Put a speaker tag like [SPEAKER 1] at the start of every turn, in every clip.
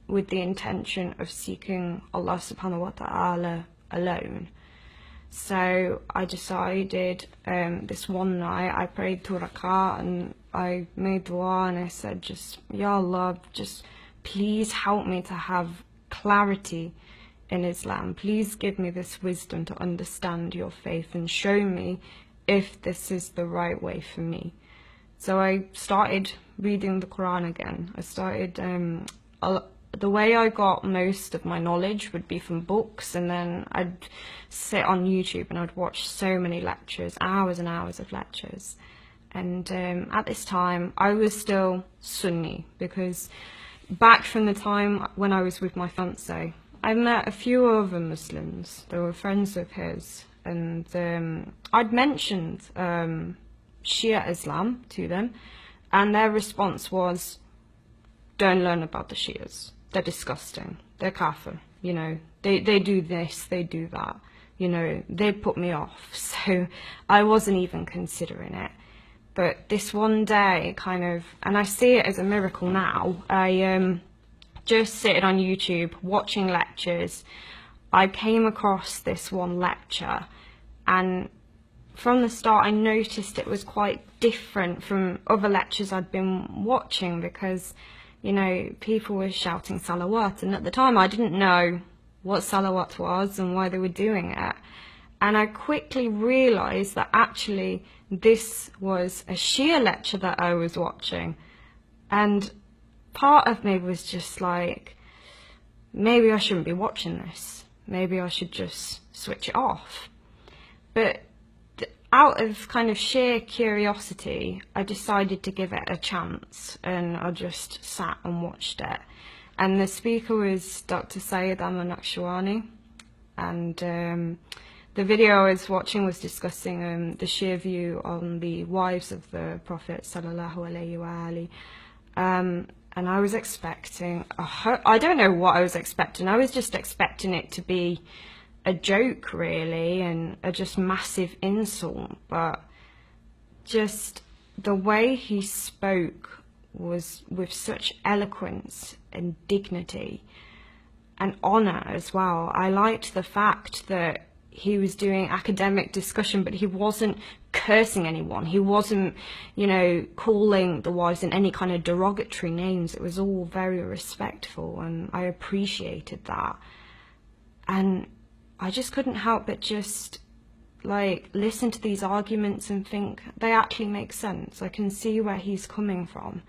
[SPEAKER 1] with the intention of seeking Allah subhanahu wa ta'ala alone. So I decided this one night, I prayed 2 rak'ah and I made dua and I said, just, Ya Allah, just please help me to have clarity in Islam. Please give me this wisdom to understand your faith and show me if this is the right way for me. So I started reading the Quran again. I started, the way I got most of my knowledge would be from books, and then I'd sit on YouTube and I'd watch so many lectures, hours and hours of lectures. And at this time I was still Sunni, because back from the time when I was with my fiance, I met a few other Muslims. They were friends of his, and I'd mentioned Shia Islam to them, and their response was, don't learn about the Shias. They're disgusting. They're kafir. You know, they do this, they do that. You know, they put me off. So I wasn't even considering it. But this one day kind of, and I see it as a miracle now, I just sitting on YouTube watching lectures, I came across this one lecture, and from the start I noticed it was quite different from other lectures I'd been watching, because, you know, people were shouting salawat, and at the time I didn't know what salawat was and why they were doing it. And I quickly realised that actually this was a Shia lecture that I was watching. And part of me was just like, maybe I shouldn't be watching this. Maybe I should just switch it off. But out of kind of sheer curiosity, I decided to give it a chance, and I just sat and watched it. And the speaker was Dr. Sayyid Ahmad, and the video I was watching was discussing the Shia view on the wives of the Prophet sallallahu alaihi wa alihi. And I was expecting, I don't know what I was expecting. I was just expecting it to be a joke, really, and a just massive insult. But just the way he spoke was with such eloquence and dignity and honour as well. I liked the fact that he was doing academic discussion, but he wasn't cursing anyone. He wasn't, you know, calling the wives in any kind of derogatory names. It was all very respectful, and I appreciated that. And I just couldn't help but just, like, listen to these arguments and think they actually make sense. I can see where he's coming from.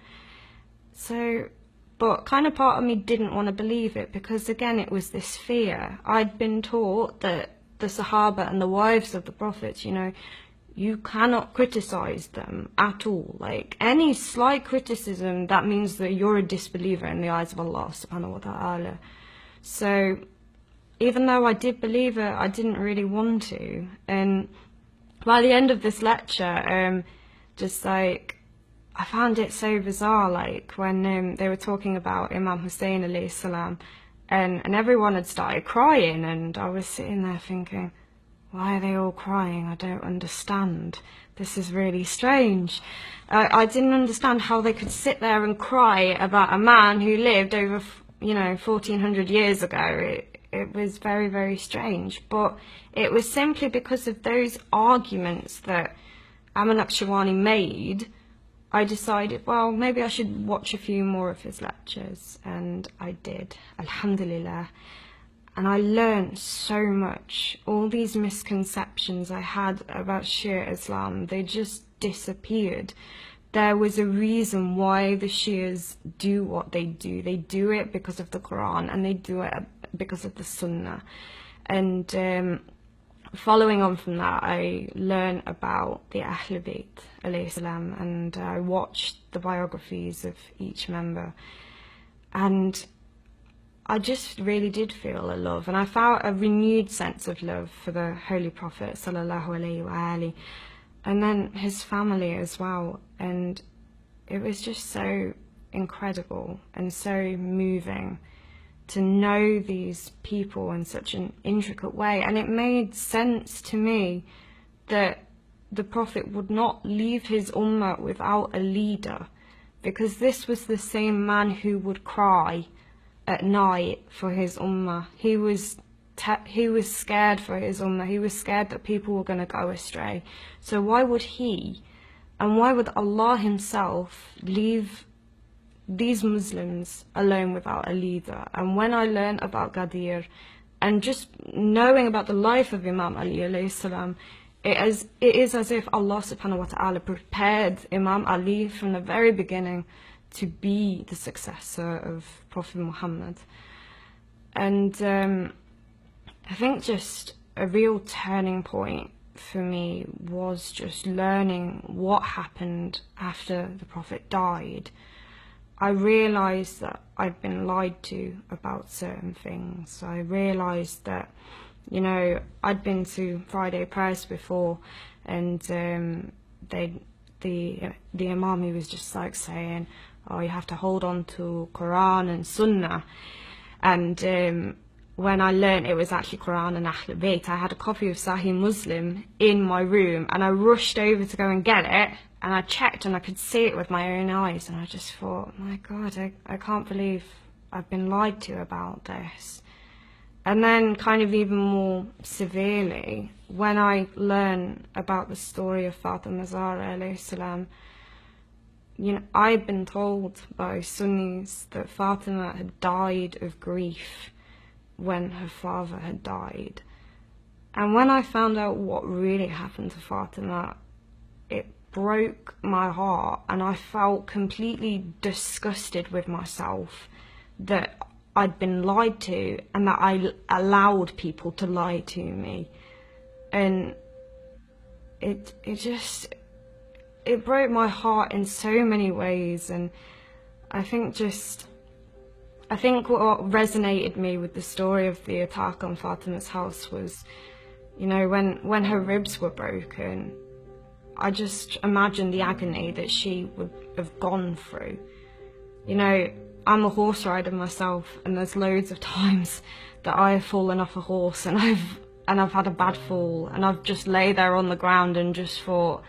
[SPEAKER 1] So, but kind of part of me didn't want to believe it, because again, it was this fear. I'd been taught that the Sahaba and the wives of the Prophets, you know, you cannot criticize them at all. Like, any slight criticism, that means that you're a disbeliever in the eyes of Allah subhanahu wa ta'ala. So even though I did believe it, I didn't really want to. And by the end of this lecture, just like, I found it so bizarre, like when they were talking about Imam Hussein alayhi salam, and everyone had started crying, and I was sitting there thinking, why are they all crying? I don't understand. This is really strange. I didn't understand how they could sit there and cry about a man who lived over, you know, 1400 years ago. It was very, very strange. But it was simply because of those arguments that Aman-Naqshbandi made, I decided, well, maybe I should watch a few more of his lectures, and I did, alhamdulillah. And I learned so much. All these misconceptions I had about Shia Islam, they just disappeared. There was a reason why the Shias do what they do. They do it because of the Quran, and they do it because of the Sunnah. And following on from that, I learned about the Ahlul Bayt alayhi salam, and I watched the biographies of each member, and I just really did feel a love, and I felt a renewed sense of love for the Holy Prophet sallallahu alaihi wa alihi, and then his family as well. And it was just so incredible and so moving to know these people in such an intricate way. And it made sense to me that the Prophet would not leave his ummah without a leader, because this was the same man who would cry at night for his ummah. He was scared for his ummah. He was scared that people were going to go astray. So why would he, and why would Allah himself leave these Muslims alone without a leader? And when I learned about Ghadir, and just knowing about the life of Imam Ali alayhi salam, it is as if Allah subhanahu wa ta'ala prepared Imam Ali from the very beginning to be the successor of Prophet Muhammad. And I think just a real turning point for me was just learning what happened after the Prophet died. I realised that I'd been lied to about certain things. I realised that, you know, I'd been to Friday prayers before, and the Imam, he was just like saying, oh, you have to hold on to Quran and Sunnah. And when I learned it was actually Quran and Ahl Bayt, I had a copy of Sahih Muslim in my room, and I rushed over to go and get it, and I checked and I could see it with my own eyes, and I just thought, my God, I can't believe I've been lied to about this. And then kind of even more severely, when I learned about the story of Fatima Zahra alayhi salam, you know, I'd been told by Sunnis that Fatima had died of grief when her father had died. And when I found out what really happened to Fatima, it broke my heart, and I felt completely disgusted with myself that I'd been lied to and that I allowed people to lie to me. And it broke my heart in so many ways. And I think what resonated me with the story of the attack on Fatima's house was, you know, when her ribs were broken, I just imagined the agony that she would have gone through. You know, I'm a horse rider myself, and there's loads of times that I have fallen off a horse and I've had a bad fall, and I've just lay there on the ground and just thought,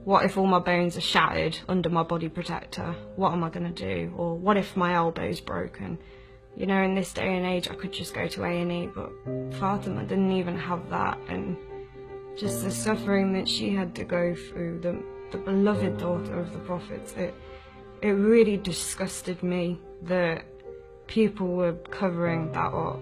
[SPEAKER 1] what if all my bones are shattered under my body protector? What am I going to do? Or what if my elbow's broken? You know, in this day and age I could just go to A&E, but Fatima didn't even have that. And just the suffering that she had to go through, the beloved daughter of the Prophet, it really disgusted me that people were covering that up.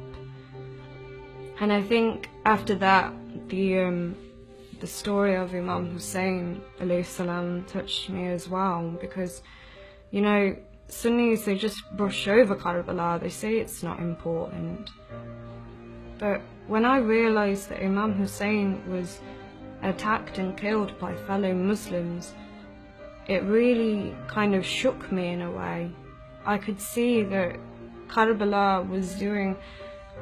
[SPEAKER 1] And I think after that, the story of Imam Hussein alayhi salam touched me as well, because, you know, Sunnis, they just brush over Karbala, they say it's not important. But when I realised that Imam Hussein was attacked and killed by fellow Muslims, it really kind of shook me in a way. I could see that Karbala was doing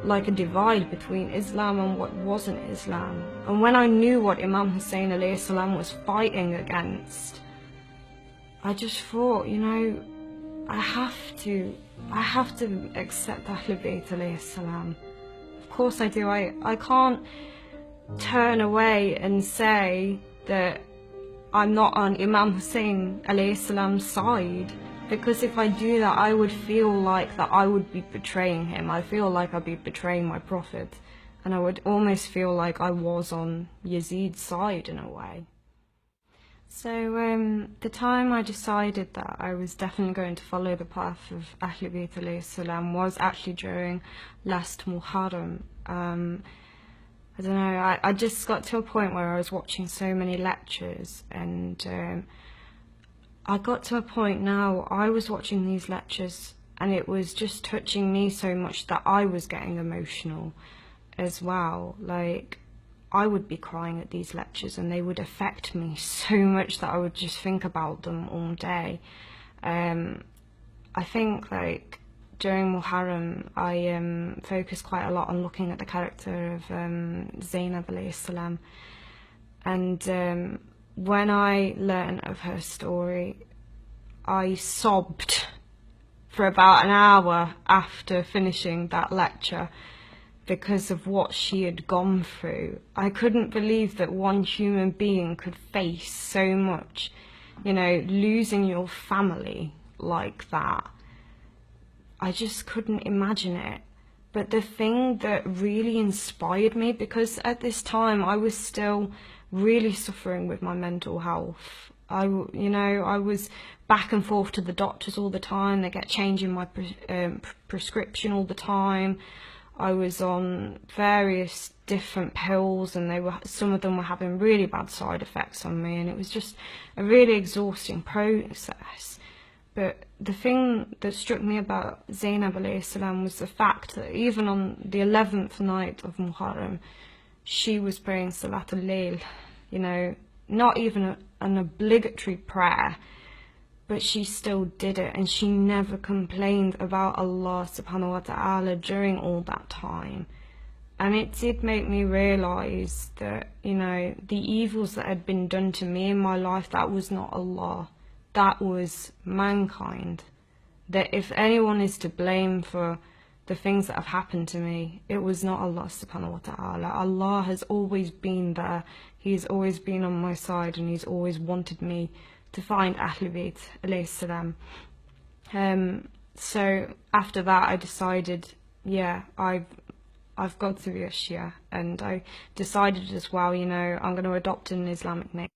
[SPEAKER 1] like a divide between Islam and what wasn't Islam. And when I knew what Imam Hussein alayhi salam was fighting against, I just thought, you know, I have to accept Ahl Bayt alayhi salam. Of course I do. I can't turn away and say that I'm not on Imam Hussein alayhi salam's side, because if I do that, I would feel like that I would be betraying him. I feel like I'd be betraying my Prophet, and I would almost feel like I was on Yazid's side in a way. So the time I decided that I was definitely going to follow the path of Ahl Bayt alayhi salam was actually during last Muharram. I don't know, I just got to a point where I was watching so many lectures, and I got to a point now, I was watching these lectures and it was just touching me so much that I was getting emotional as well. Like, I would be crying at these lectures and they would affect me so much that I would just think about them all day. I think, like, during Muharram, I focused quite a lot on looking at the character of Zainab alayhi salam. And when I learned of her story, I sobbed for about an hour after finishing that lecture because of what she had gone through. I couldn't believe that one human being could face so much, you know, losing your family like that. I just couldn't imagine it. But the thing that really inspired me, because at this time I was still really suffering with my mental health. I was back and forth to the doctors all the time. They kept changing my prescription all the time. I was on various different pills, and some of them were having really bad side effects on me, and it was just a really exhausting process. But the thing that struck me about Zainab alayhi salam was the fact that even on the 11th night of Muharram, she was praying Salatul Layl, not even an obligatory prayer, but she still did it, and she never complained about Allah subhanahu wa ta'ala during all that time. And it did make me realise that, the evils that had been done to me in my life, that was not Allah. That was mankind. That if anyone is to blame for the things that have happened to me, it was not Allah subhanahu wa ta'ala. Allah has always been there. He's always been on my side, and He's always wanted me to find Ahlul Bayt alayhi salam. So after that I decided, I've got to be a Shia, and I decided as well, I'm going to adopt an Islamic name.